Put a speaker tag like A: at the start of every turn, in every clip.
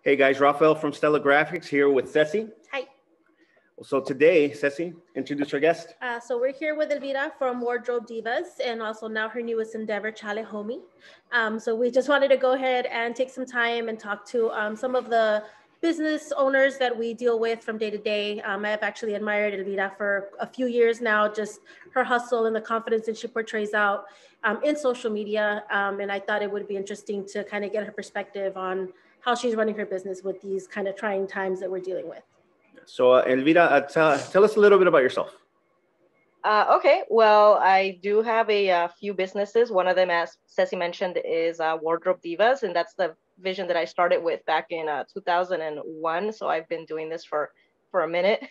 A: Hey guys, Rafael from Stella Graphics here with Ceci.
B: Hi.
A: So today, Ceci, introduce our guest.
B: So we're here with Elvira from Wardrobe Divas and also now her newest endeavor, Chale Homie. So we just wanted to go ahead and take some time and talk to some of the business owners that we deal with from day to day. I've actually admired Elvira for a few years now, just her hustle and the confidence that she portrays out in social media. And I thought it would be interesting to kind of get her perspective on how she's running her business with these kind of trying times that we're dealing with.
A: So Elvira, tell us a little bit about yourself.
C: Okay, well, I do have a few businesses. One of them, as Ceci mentioned, is Wardrobe Divas, and that's the vision that I started with back in 2001. So I've been doing this for a minute,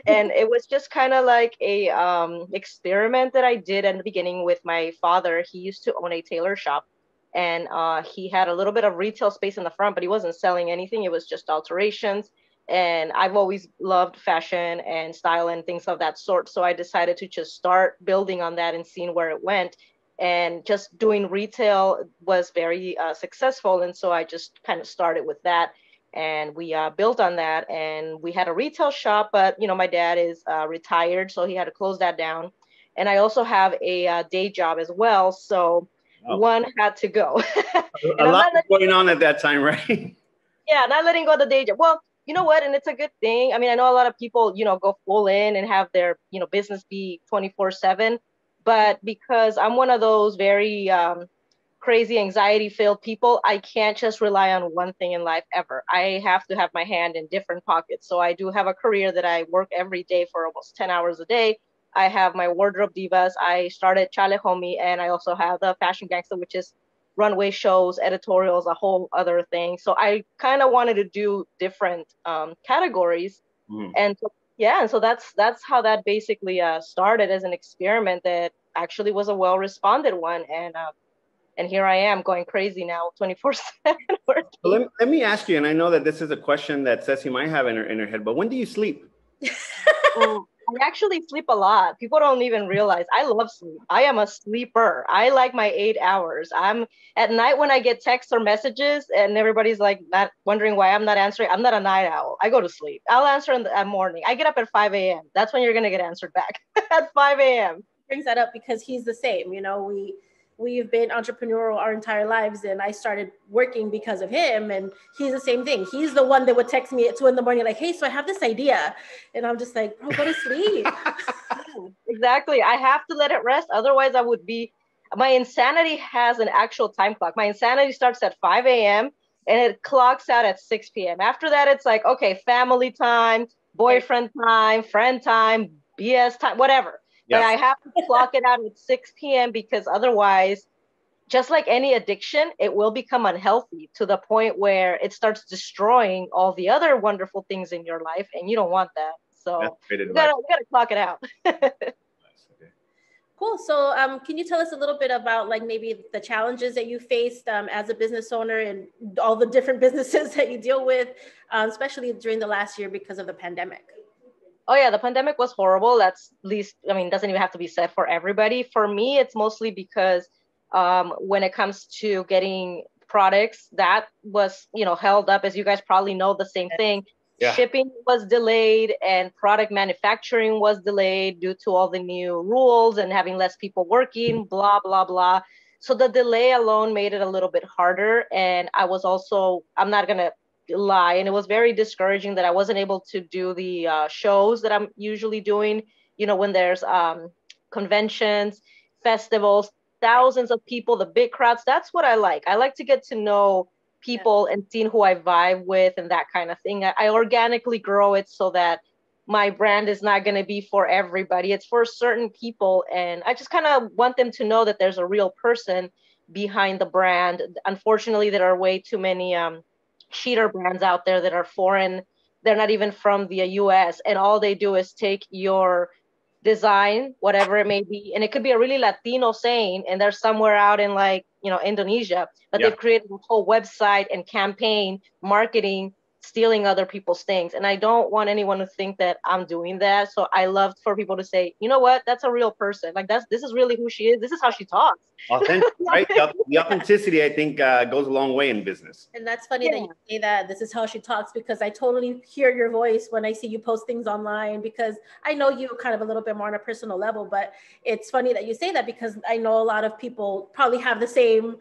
C: and it was just kind of like a experiment that I did at the beginning with my father. He used to own a tailor shop, and he had a little bit of retail space in the front, but he wasn't selling anything. It was just alterations. And I've always loved fashion and style and things of that sort. So I decided to just start building on that and seeing where it went. And just doing retail was very successful. And so I just kind of started with that. And we built on that. And we had a retail shop, but, you know, my dad is retired, so he had to close that down. And I also have a day job as well. So one had to go.
A: A lot was going on at that time, right?
C: Yeah, not letting go of the day job. Well, you know what? And it's a good thing. I mean, I know a lot of people, you know, go full in and have their, you know, business be 24/7. But because I'm one of those very crazy anxiety filled people, I can't just rely on one thing in life ever. I have to have my hand in different pockets. So I do have a career that I work every day for almost 10 hours a day. I have my Wardrobe Divas. I started Chale Homie, and I also have the Fashion Gangsta, which is runway shows, editorials, a whole other thing. So I kind of wanted to do different categories. And so, yeah, and so that's how that basically started as an experiment that actually was a well-responded one. And here I am going crazy now 24/7 working.
A: Well, let me ask you, and I know that this is a question that Ceci might have in her head, but when do you sleep?
C: I actually sleep a lot. People don't even realize I love sleep. I am a sleeper. I like my 8 hours. I'm at night when I get texts or messages and everybody's like not wondering why I'm not answering. I'm not a night owl. I go to sleep. I'll answer in the morning. I get up at 5 a.m. That's when you're going to get answered back at 5 a.m.
B: Brings that up because he's the same. You know, we've been entrepreneurial our entire lives, and I started working because of him, and he's the same thing. He's the one that would text me at 2 a.m. like, hey, so I have this idea, and I'm just like, bro, go to sleep.
C: Exactly. I have to let it rest, otherwise I would be, my insanity has an actual time clock. My insanity starts at 5 a.m. and it clocks out at 6 p.m. After that, it's like, okay, family time, boyfriend time, friend time, BS time, whatever. But I have to clock it out at 6 p.m. because otherwise, just like any addiction, it will become unhealthy to the point where it starts destroying all the other wonderful things in your life, and you don't want that. So you gotta clock it out.
B: Cool. So can you tell us a little bit about like maybe the challenges that you faced as a business owner and all the different businesses that you deal with, especially during the last year because of the pandemic?
C: Oh yeah, the pandemic was horrible. That's least, I mean, doesn't even have to be said for everybody. For me, it's mostly because when it comes to getting products, that was, you know, held up. As you guys probably know, the same thing. Yeah. Shipping was delayed and product manufacturing was delayed due to all the new rules and having less people working, blah, blah, blah. So the delay alone made it a little bit harder. And I was also, I'm not going to lie, and it was very discouraging that I wasn't able to do the shows that I'm usually doing, you know, when there's conventions, festivals, thousands of people, the big crowds. That's what I like. I like to get to know people and seeing who I vibe with and that kind of thing. I organically grow it so that my brand is not going to be for everybody. It's for certain people. And I just kind of want them to know that there's a real person behind the brand. Unfortunately, there are way too many cheater brands out there that are foreign. They're not even from the US, and all they do is take your design, whatever it may be, and it could be a really Latino saying, and they're somewhere out in, like, you know, Indonesia, but they've created a whole website and campaign marketing stealing other people's things. And I don't want anyone to think that I'm doing that. So I love for people to say, you know what, that's a real person. Like this is really who she is. This is how she talks.
A: Authentic, right? The authenticity, I think, goes a long way in business.
B: And that's funny that you say that this is how she talks, because I totally hear your voice when I see you post things online, because I know you kind of a little bit more on a personal level, but it's funny that you say that because I know a lot of people probably have the same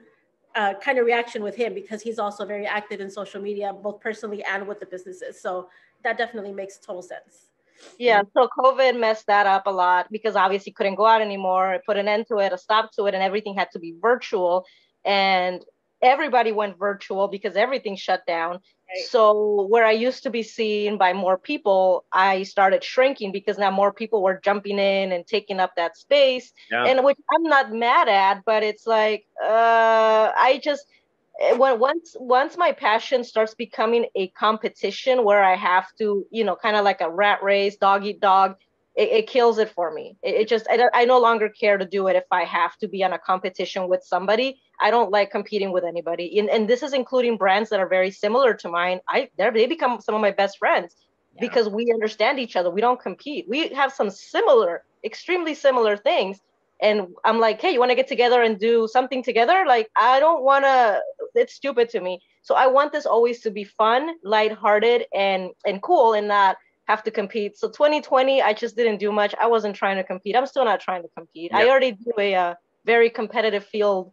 B: kind of reaction with him, because he's also very active in social media, both personally and with the businesses. So that definitely makes total sense.
C: Yeah, so COVID messed that up a lot because obviously couldn't go out anymore. It put an end to it, a stop to it, and everything had to be virtual. And everybody went virtual because everything shut down. Right. So where I used to be seen by more people, I started shrinking because now more people were jumping in and taking up that space. Yeah. And which I'm not mad at, but it's like I just once my passion starts becoming a competition where I have to, kind of like a rat race, dog eat dog, it kills it for me. It just, I no longer care to do it if I have to be on a competition with somebody. I don't like competing with anybody. And this is including brands that are very similar to mine. They become some of my best friends because we understand each other. We don't compete. We have some extremely similar things. And I'm like, hey, you want to get together and do something together? Like, I don't want to, it's stupid to me. So I want this always to be fun, lighthearted, and cool, and not have to compete. So 2020, I just didn't do much. I wasn't trying to compete. I'm still not trying to compete. Yep. I already do a very competitive field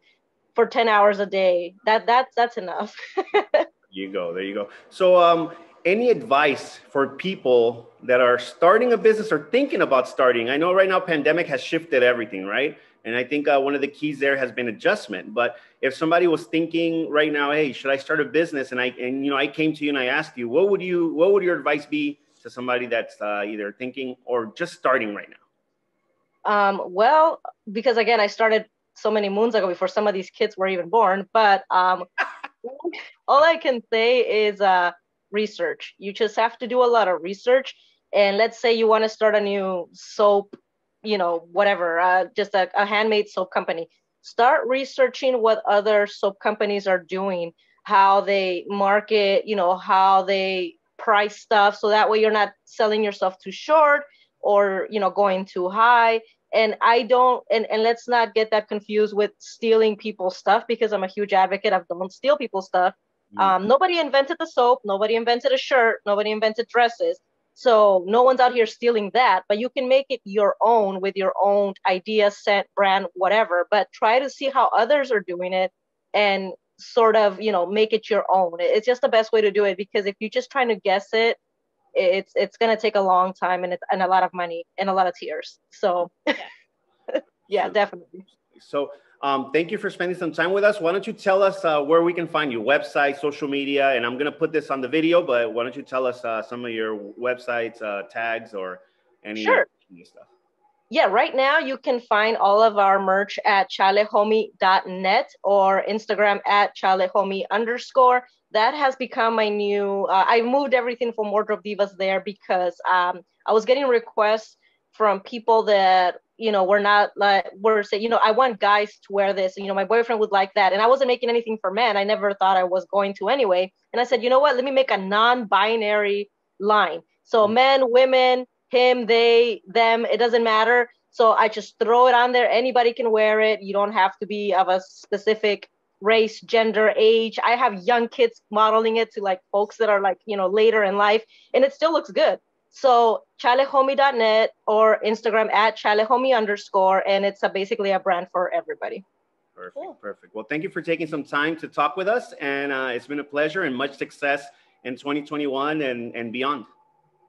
C: for 10 hours a day. That's enough.
A: There you go. So any advice for people that are starting a business or thinking about starting? I know right now pandemic has shifted everything, right? And I think one of the keys there has been adjustment. But if somebody was thinking right now, hey, should I start a business? And I came to you and I asked you, what would your advice be to somebody that's either thinking or just starting right now?
C: Well, because again, I started so many moons ago before some of these kids were even born. But all I can say is research. You just have to do a lot of research. And let's say you want to start a new soap, whatever, just a handmade soap company. Start researching what other soap companies are doing, how they market, how they price stuff. So that way you're not selling yourself too short or, going too high. And and let's not get that confused with stealing people's stuff, because I'm a huge advocate of don't steal people's stuff. Nobody invented the soap. Nobody invented a shirt. Nobody invented dresses. So no one's out here stealing that, but you can make it your own with your own idea, scent, brand, whatever, but try to see how others are doing it and sort of, make it your own. It's just the best way to do it, because if you're just trying to guess it, it's going to take a long time and a lot of money and a lot of tears. So yeah, definitely.
A: So thank you for spending some time with us. Why don't you tell us where we can find you, website, social media, and I'm going to put this on the video, but why don't you tell us some of your websites, tags, or any stuff?
C: Yeah, right now you can find all of our merch at chalehomie.net or Instagram at chalehomie_. That has become my new, I moved everything from Wardrobe Divas there because I was getting requests from people that, were saying, I want guys to wear this. And, my boyfriend would like that. And I wasn't making anything for men. I never thought I was going to anyway. And I said, you know what, let me make a non-binary line. So men, women, him, they, them, it doesn't matter. So I just throw it on there. Anybody can wear it. You don't have to be of a specific race, gender, age. I have young kids modeling it to like folks that are like, later in life, and it still looks good. So chalehomie.net or Instagram at chalehomie_, and it's basically a brand for everybody.
A: Perfect. Well, thank you for taking some time to talk with us, and it's been a pleasure and much success in 2021 and beyond.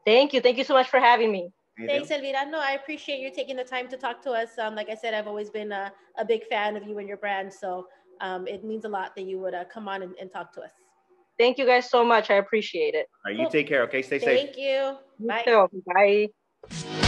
C: Thank you. Thank you so much for having me.
B: Thanks, Elvira. No, I appreciate you taking the time to talk to us. Like I said, I've always been a big fan of you and your brand, so it means a lot that you would come on and talk to us.
C: Thank you guys so much. I appreciate it.
A: All right, you take care, okay? Stay safe.
B: Thank you. Bye.
C: You too. Bye.